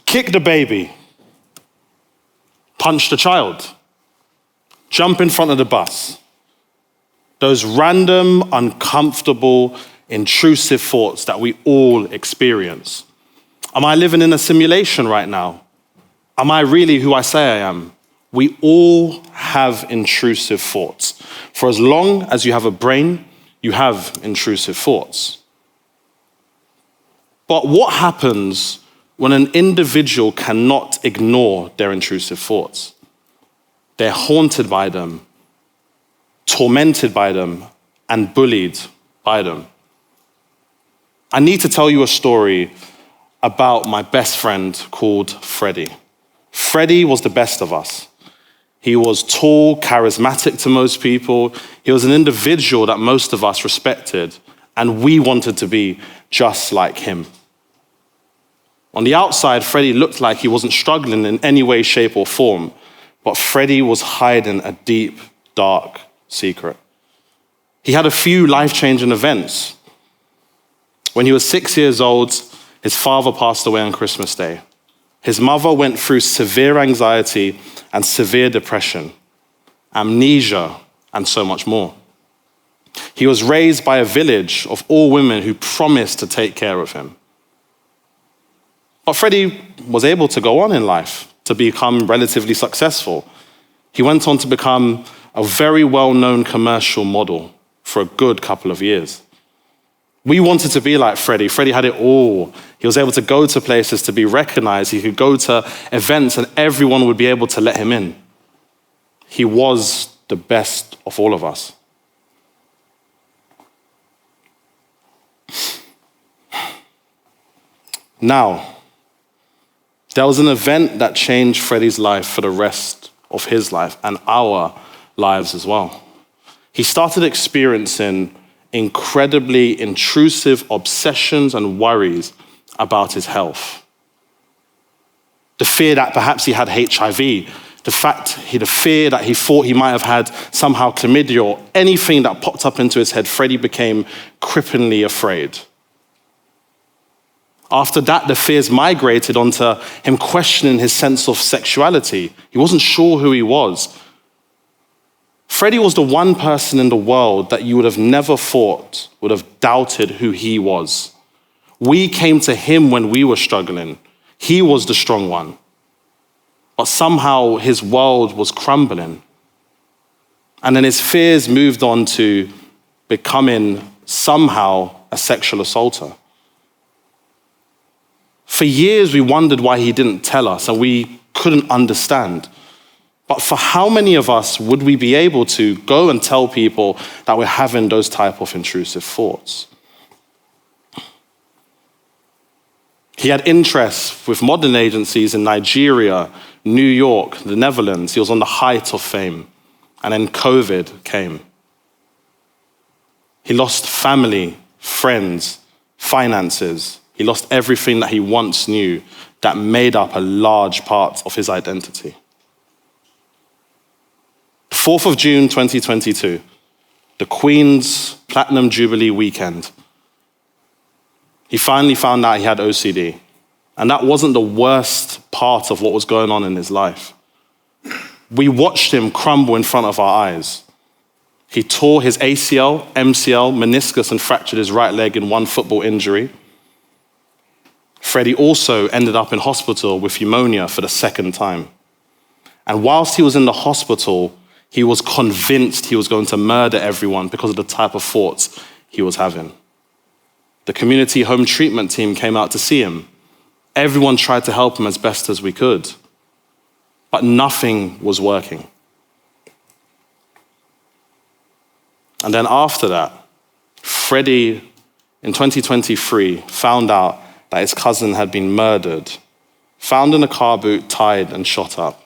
Kick the baby, punch the child, jump in front of the bus. Those random, uncomfortable, intrusive thoughts that we all experience. Am I living in a simulation right now? Am I really who I say I am? We all have intrusive thoughts. For as long as you have a brain, you have intrusive thoughts. But what happens when an individual cannot ignore their intrusive thoughts? They're haunted by them, tormented by them, and bullied by them. I need to tell you a story about my best friend called Freddy. Freddy was the best of us. He was tall, charismatic to most people. He was an individual that most of us respected, and we wanted to be just like him. On the outside, Freddy looked like he wasn't struggling in any way, shape, or form, but Freddy was hiding a deep, dark secret. He had a few life-changing events. When he was 6 years old, his father passed away on Christmas Day. His mother went through severe anxiety and severe depression, amnesia, and so much more. He was raised by a village of all women who promised to take care of him. But Freddy was able to go on in life, to become relatively successful. He went on to become a very well-known commercial model for a good couple of years. We wanted to be like Freddy. Freddy had it all. He was able to go to places to be recognized. He could go to events and everyone would be able to let him in. He was the best of all of us. Now, there was an event that changed Freddy's life for the rest of his life and our lives as well. He started experiencing incredibly intrusive obsessions and worries about his health. The fear that perhaps he had HIV, the fear that he thought he might have had somehow chlamydia or anything that popped up into his head, Freddy became cripplingly afraid. After that, the fears migrated onto him questioning his sense of sexuality. He wasn't sure who he was. Freddy was the one person in the world that you would have never thought would have doubted who he was. We came to him when we were struggling. He was the strong one. But somehow his world was crumbling. And then his fears moved on to becoming somehow a sexual assaulter. For years, we wondered why he didn't tell us, and we couldn't understand. But for how many of us would we be able to go and tell people that we're having those type of intrusive thoughts? He had interests with modeling agencies in Nigeria, New York, the Netherlands. He was on the height of fame. And then COVID came. He lost family, friends, finances. He lost everything that he once knew that made up a large part of his identity. 4th of June, 2022, the Queen's Platinum Jubilee weekend. He finally found out he had OCD. And that wasn't the worst part of what was going on in his life. We watched him crumble in front of our eyes. He tore his ACL, MCL, meniscus, and fractured his right leg in one football injury. Freddy also ended up in hospital with pneumonia for the second time. And whilst he was in the hospital, he was convinced he was going to murder everyone because of the type of thoughts he was having. The community home treatment team came out to see him. Everyone tried to help him as best as we could, but nothing was working. And then after that, Freddy, in 2023, found out that his cousin had been murdered, found in a car boot, tied and shot up.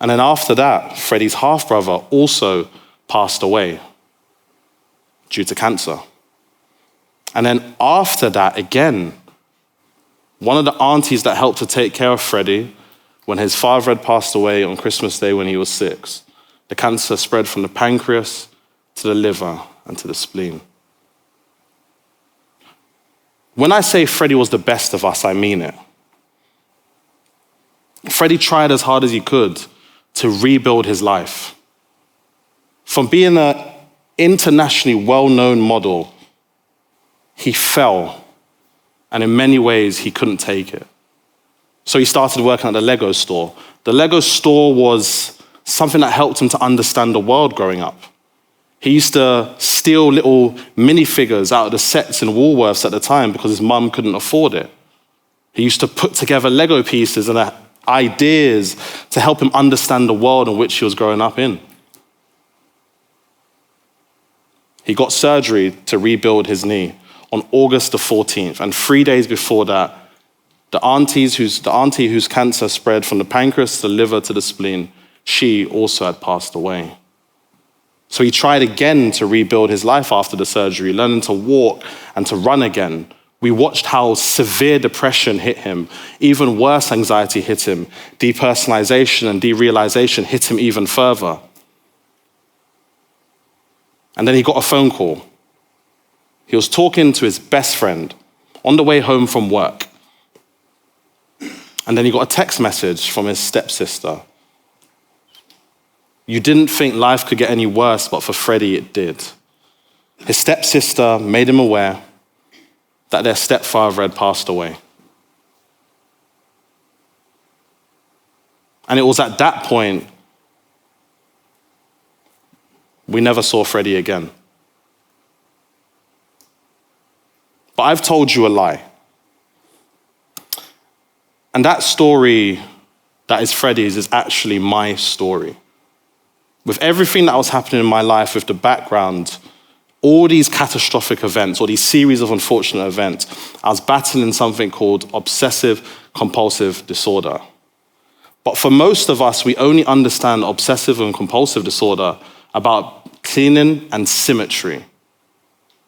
And then after that, Freddy's half-brother also passed away due to cancer. And then after that, again, one of the aunties that helped to take care of Freddy when his father had passed away on Christmas Day when he was 6, the cancer spread from the pancreas to the liver and to the spleen. When I say Freddy was the best of us, I mean it. Freddy tried as hard as he could to rebuild his life. From being an internationally well-known model, he fell, and in many ways, he couldn't take it. So he started working at the Lego store. The Lego store was something that helped him to understand the world growing up. He used to steal little minifigures out of the sets in Woolworths at the time because his mum couldn't afford it. He used to put together Lego pieces and ideas to help him understand the world in which he was growing up in. He got surgery to rebuild his knee on August the 14th, and 3 days before that, the auntie whose cancer spread from the pancreas to the liver to the spleen, she also had passed away. So he tried again to rebuild his life after the surgery, learning to walk and to run again. We watched how severe depression hit him, even worse anxiety hit him, depersonalization and derealization hit him even further. And then he got a phone call. He was talking to his best friend on the way home from work. And then he got a text message from his stepsister. You didn't think life could get any worse, but for Freddy it did. His stepsister made him aware that their stepfather had passed away. And it was at that point we never saw Freddy again. But I've told you a lie. And that story that is Freddy's is actually my story. With everything that was happening in my life, with the background, all these catastrophic events, or these series of unfortunate events, I was battling something called obsessive compulsive disorder. But for most of us, we only understand obsessive and compulsive disorder about cleaning and symmetry,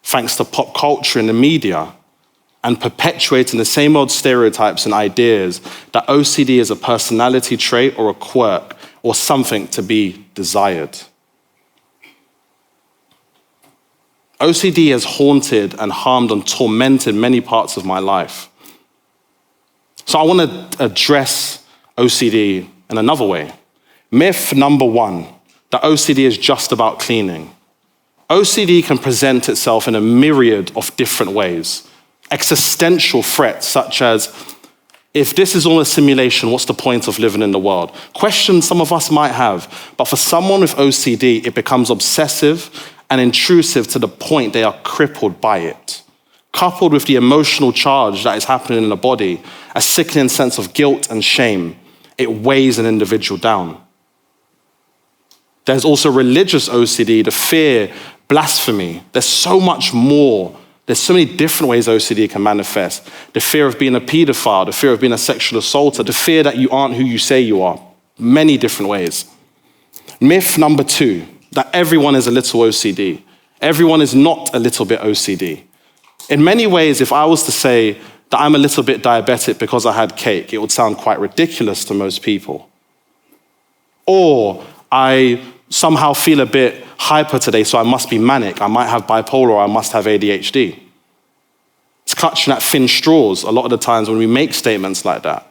thanks to pop culture and the media, and perpetuating the same old stereotypes and ideas that OCD is a personality trait or a quirk or something to be desired. OCD has haunted and harmed and tormented many parts of my life. So I want to address OCD in another way. Myth number one, that OCD is just about cleaning. OCD can present itself in a myriad of different ways. Existential threats such as, if this is all a simulation, what's the point of living in the world? Questions some of us might have, but for someone with OCD, it becomes obsessive and intrusive to the point they are crippled by it. Coupled with the emotional charge that is happening in the body, a sickening sense of guilt and shame, it weighs an individual down. There's also religious OCD, the fear, blasphemy. There's so much more. There's so many different ways OCD can manifest. The fear of being a pedophile, the fear of being a sexual assaulter, the fear that you aren't who you say you are. Many different ways. Myth number two, that everyone is a little OCD. Everyone is not a little bit OCD. In many ways, if I was to say that I'm a little bit diabetic because I had cake, it would sound quite ridiculous to most people. Or I somehow feel a bit hyper today, so I must be manic. I might have bipolar, or I must have ADHD. It's clutching at thin straws a lot of the times when we make statements like that.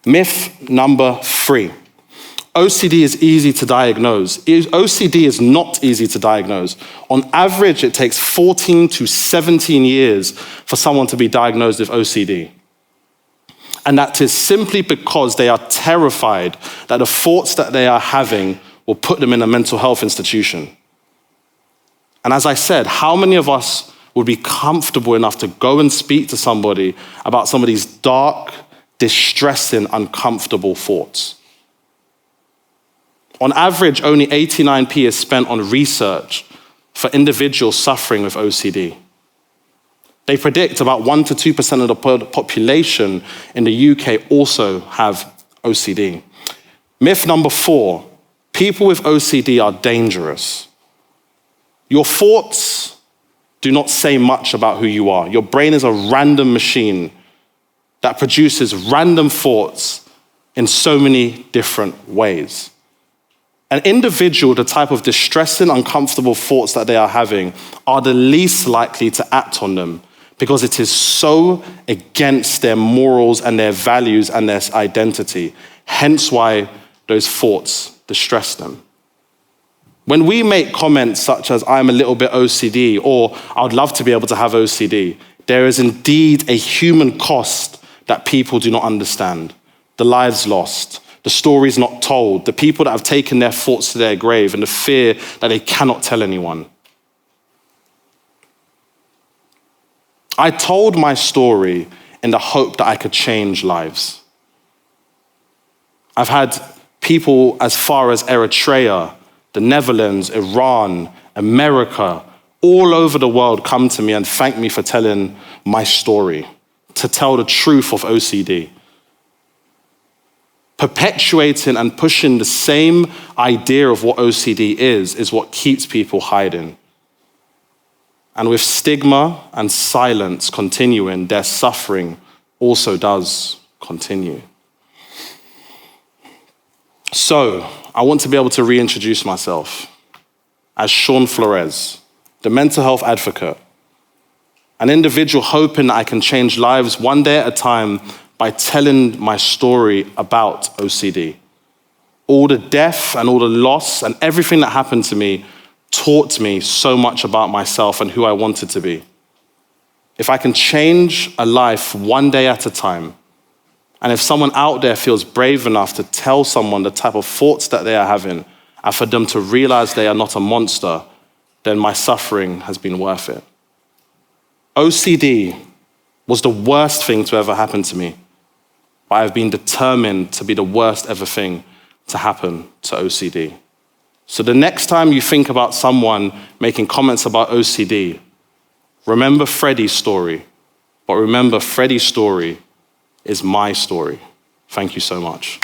Myth number three. OCD is easy to diagnose. OCD is not easy to diagnose. On average, it takes 14 to 17 years for someone to be diagnosed with OCD. And that is simply because they are terrified that the thoughts that they are having will put them in a mental health institution. And as I said, how many of us would be comfortable enough to go and speak to somebody about some of these dark, distressing, uncomfortable thoughts? On average, only 89p is spent on research for individuals suffering with OCD. They predict about 1 to 2% of the population in the UK also have OCD. Myth number four, people with OCD are dangerous. Your thoughts do not say much about who you are. Your brain is a random machine that produces random thoughts in so many different ways. An individual, the type of distressing, uncomfortable thoughts that they are having, are the least likely to act on them because it is so against their morals and their values and their identity. Hence why those thoughts distress them. When we make comments such as, I'm a little bit OCD, or I would love to be able to have OCD, there is indeed a human cost that people do not understand. The lives lost, the stories not told, the people that have taken their thoughts to their grave, and the fear that they cannot tell anyone. I told my story in the hope that I could change lives. I've had people as far as Eritrea, the Netherlands, Iran, America, all over the world come to me and thank me for telling my story, to tell the truth of OCD. Perpetuating and pushing the same idea of what OCD is what keeps people hiding. And with stigma and silence continuing, their suffering also does continue. So, I want to be able to reintroduce myself as Shaun Flores, the mental health advocate, an individual hoping that I can change lives one day at a time by telling my story about OCD. All the death and all the loss and everything that happened to me taught me so much about myself and who I wanted to be. If I can change a life one day at a time, and if someone out there feels brave enough to tell someone the type of thoughts that they are having, and for them to realize they are not a monster, then my suffering has been worth it. OCD was the worst thing to ever happen to me, but I've been determined to be the worst ever thing to happen to OCD. So the next time you think about someone making comments about OCD, remember Freddy's story, but remember Freddy's story is my story. Thank you so much.